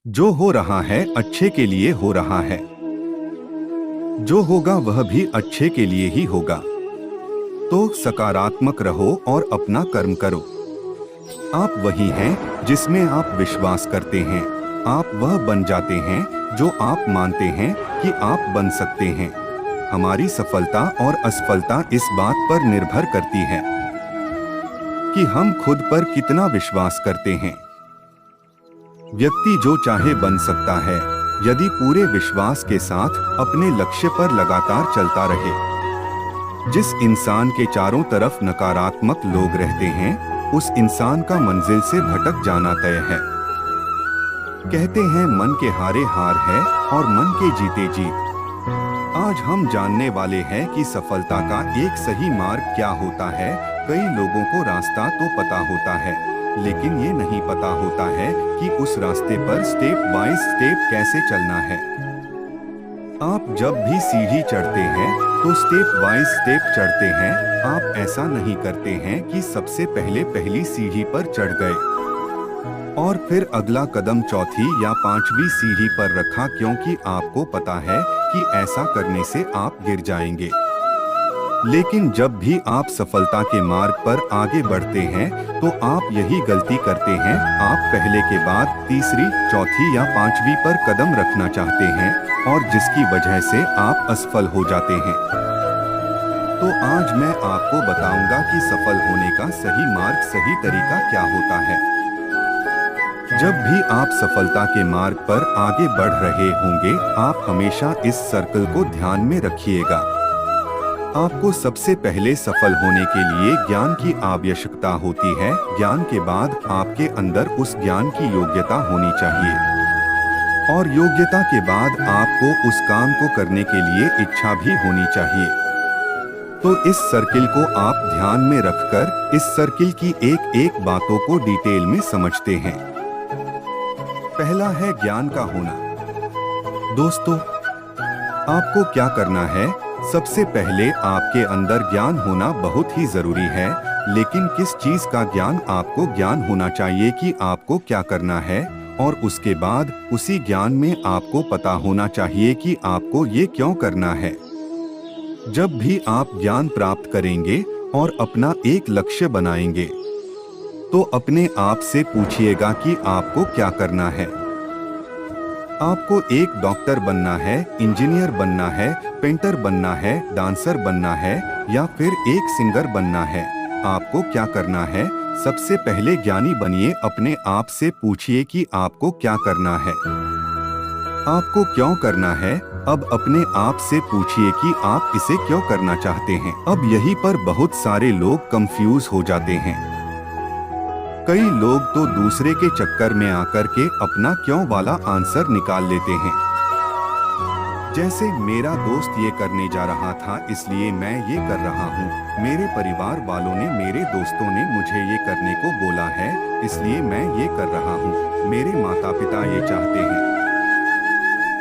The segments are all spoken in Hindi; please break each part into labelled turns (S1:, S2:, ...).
S1: जो हो रहा है अच्छे के लिए हो रहा है। जो होगा वह भी अच्छे के लिए ही होगा। तो सकारात्मक रहो और अपना कर्म करो। आप वही हैं जिसमें आप विश्वास करते हैं। आप वह बन जाते हैं जो आप मानते हैं कि आप बन सकते हैं। हमारी सफलता और असफलता इस बात पर निर्भर करती है कि हम खुद पर कितना विश्वास करते हैं। व्यक्ति जो चाहे बन सकता है यदि पूरे विश्वास के साथ अपने लक्ष्य पर लगातार चलता रहे। जिस इंसान के चारों तरफ नकारात्मक लोग रहते हैं उस इंसान का मंजिल से भटक जाना तय है। कहते हैं मन के हारे हार है और मन के जीते जीत। आज हम जानने वाले हैं कि सफलता का एक सही मार्ग क्या होता है। कई लोगों को रास्ता तो पता होता है लेकिन ये नहीं पता होता है कि उस रास्ते पर स्टेप बाय स्टेप कैसे चलना है। आप जब भी सीढ़ी चढ़ते हैं तो स्टेप बाय स्टेप चढ़ते हैं। आप ऐसा नहीं करते हैं कि सबसे पहले पहली सीढ़ी पर चढ़ गए और फिर अगला कदम चौथी या पांचवी सीढ़ी पर रखा, क्योंकि आपको पता है कि ऐसा करने से आप गिर जाएंगे। लेकिन जब भी आप सफलता के मार्ग पर आगे बढ़ते हैं तो आप यही गलती करते हैं। आप पहले के बाद तीसरी, चौथी या पांचवी पर कदम रखना चाहते हैं और जिसकी वजह से आप असफल हो जाते हैं। तो आज मैं आपको बताऊंगा कि सफल होने का सही मार्ग, सही तरीका क्या होता है। जब भी आप सफलता के मार्ग पर आगे बढ़ रहे होंगे आप हमेशा इस सर्कल को ध्यान में रखिएगा। आपको सबसे पहले सफल होने के लिए ज्ञान की आवश्यकता होती है। ज्ञान के बाद आपके अंदर उस ज्ञान की योग्यता होनी चाहिए और योग्यता के बाद आपको उस काम को करने के लिए इच्छा भी होनी चाहिए। तो इस सर्किल को आप ध्यान में रखकर इस सर्किल की एक एक बातों को डिटेल में समझते हैं। पहला है ज्ञान का होना। दोस्तों, आपको क्या करना है? सबसे पहले आपके अंदर ज्ञान होना बहुत ही जरूरी है। लेकिन किस चीज का ज्ञान? आपको ज्ञान होना चाहिए कि आपको क्या करना है और उसके बाद उसी ज्ञान में आपको पता होना चाहिए कि आपको ये क्यों करना है। जब भी आप ज्ञान प्राप्त करेंगे और अपना एक लक्ष्य बनाएंगे तो अपने आप से पूछिएगा कि आपको क्या करना है। आपको एक डॉक्टर बनना है, इंजीनियर बनना है, पेंटर बनना है, डांसर बनना है या फिर एक सिंगर बनना है। आपको क्या करना है? सबसे पहले ज्ञानी बनिए। अपने आप से पूछिए कि आपको क्या करना है, आपको क्यों करना है। अब अपने आप से पूछिए कि आप इसे क्यों करना चाहते हैं। अब यहीं पर बहुत सारे लोग कंफ्यूज हो जाते हैं। कई लोग तो दूसरे के चक्कर में आकर के अपना क्यों वाला आंसर निकाल लेते हैं। जैसे मेरा दोस्त ये करने जा रहा था इसलिए मैं ये कर रहा हूँ। मेरे परिवार वालों ने, मेरे दोस्तों ने मुझे ये करने को बोला है इसलिए मैं ये कर रहा हूँ। मेरे माता पिता ये चाहते हैं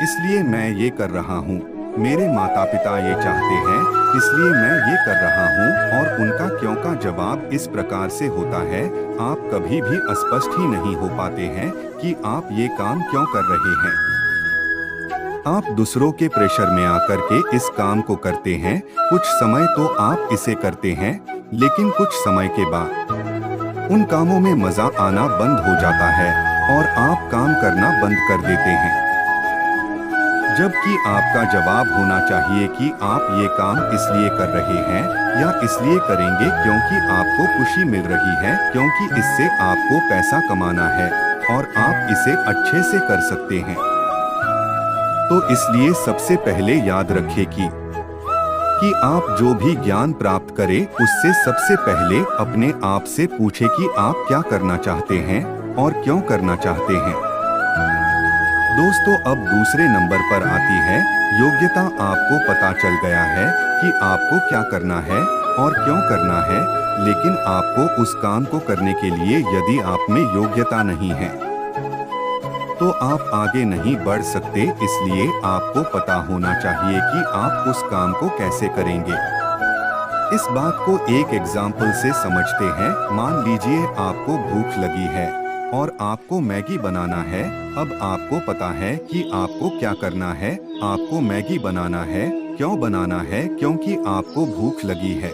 S1: इसलिए मैं ये कर रहा हूँ। मेरे माता पिता ये चाहते हैं इसलिए मैं ये कर रहा हूँ। और उनका क्यों का जवाब इस प्रकार से होता है। आप कभी भी स्पष्ट ही नहीं हो पाते हैं कि आप ये काम क्यों कर रहे हैं। आप दूसरों के प्रेशर में आकर के इस काम को करते हैं। कुछ समय तो आप इसे करते हैं लेकिन कुछ समय के बाद उन कामों में मजा आना बंद हो जाता है और आप काम करना बंद कर देते हैं। जबकि आपका जवाब होना चाहिए कि आप ये काम इसलिए कर रहे हैं या इसलिए करेंगे क्योंकि आपको खुशी मिल रही है, क्योंकि इससे आपको पैसा कमाना है और आप इसे अच्छे से कर सकते हैं। तो इसलिए सबसे पहले याद रखें कि आप जो भी ज्ञान प्राप्त करें उससे सबसे पहले अपने आप से पूछें कि आप क्या करना चाहते हैं और क्यों करना चाहते हैं। दोस्तों, अब दूसरे नंबर पर आती है योग्यता। आपको पता चल गया है कि आपको क्या करना है और क्यों करना है, लेकिन आपको उस काम को करने के लिए यदि आप में योग्यता नहीं है तो आप आगे नहीं बढ़ सकते। इसलिए आपको पता होना चाहिए कि आप उस काम को कैसे करेंगे। इस बात को एक एग्जाम्पल से समझते हैं। मान लीजिए आपको भूख लगी है और आपको मैगी बनाना है। अब आपको पता है कि आपको क्या करना है। आपको मैगी बनाना है। क्यों बनाना है? क्योंकि आपको भूख लगी है।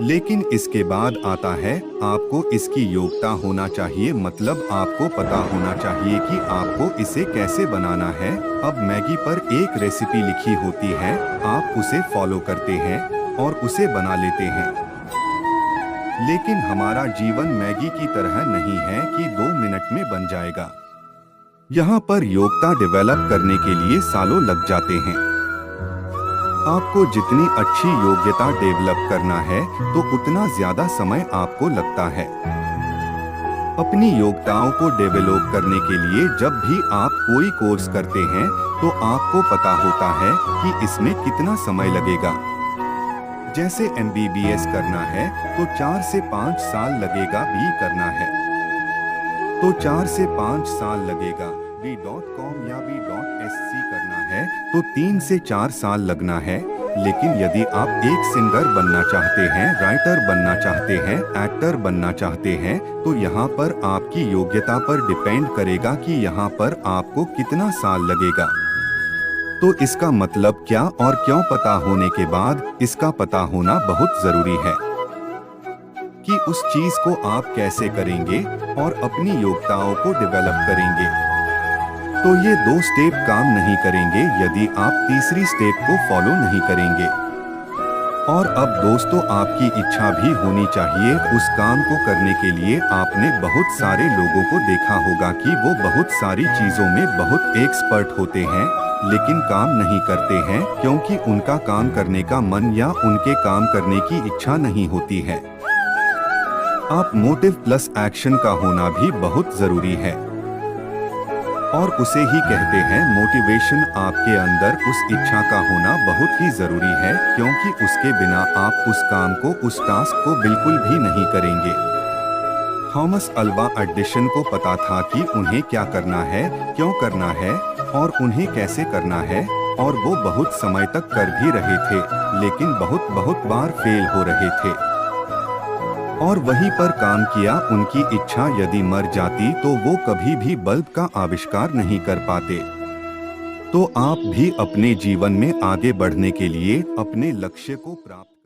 S1: लेकिन इसके बाद आता है आपको इसकी योग्यता होना चाहिए, मतलब आपको पता होना चाहिए कि आपको इसे कैसे बनाना है। अब मैगी पर एक रेसिपी लिखी होती है, आप उसे फॉलो करते हैं और उसे बना लेते हैं। लेकिन हमारा जीवन मैगी की तरह नहीं है कि 2 मिनट में बन जाएगा। यहाँ पर योग्यता डेवलप करने के लिए सालों लग जाते हैं। आपको जितनी अच्छी योग्यता डेवलप करना है तो उतना ज्यादा समय आपको लगता है। अपनी योग्यताओं को डेवलप करने के लिए जब भी आप कोई कोर्स करते हैं तो आपको पता होता है कि इसमें कितना समय लगेगा। जैसे MBBS करना है तो 4 से 5 साल लगेगा। B करना है तो 4 से 5 साल लगेगा। B.com या B.SC करना है तो 3 से 4 साल लगना है। लेकिन यदि आप एक सिंगर बनना चाहते हैं, राइटर बनना चाहते हैं, एक्टर बनना चाहते हैं, तो यहाँ पर आपकी योग्यता पर डिपेंड करेगा कि यहाँ पर आपको कितना साल लगेगा। तो इसका मतलब क्या और क्यों पता होने के बाद इसका पता होना बहुत जरूरी है कि उस चीज को आप कैसे करेंगे और अपनी योग्यताओं को डेवलप करेंगे। तो ये 2 स्टेप काम नहीं करेंगे यदि आप तीसरी स्टेप को फॉलो नहीं करेंगे। और अब दोस्तों, आपकी इच्छा भी होनी चाहिए उस काम को करने के लिए। आपने बहुत सारे लोगों को देखा होगा कि वो बहुत सारी चीजों में बहुत एक्सपर्ट होते हैं लेकिन काम नहीं करते हैं क्योंकि उनका काम करने का मन या उनके काम करने की इच्छा नहीं होती है। आप मोटिव प्लस एक्शन का होना भी बहुत जरूरी है और उसे ही कहते हैं मोटिवेशन। आपके अंदर उस इच्छा का होना बहुत ही जरूरी है क्योंकि उसके बिना आप उस काम को, उस टास्क को बिल्कुल भी नहीं करेंगे। थॉमस अल्वा एडिसन को पता था कि उन्हें क्या करना है, क्यों करना है और उन्हें कैसे करना है, और वो बहुत समय तक कर भी रहे थे लेकिन बहुत बार फेल हो रहे थे और वहीं पर काम किया। उनकी इच्छा यदि मर जाती तो वो कभी भी बल्ब का आविष्कार नहीं कर पाते। तो आप भी अपने जीवन में आगे बढ़ने के लिए अपने लक्ष्य को प्राप्त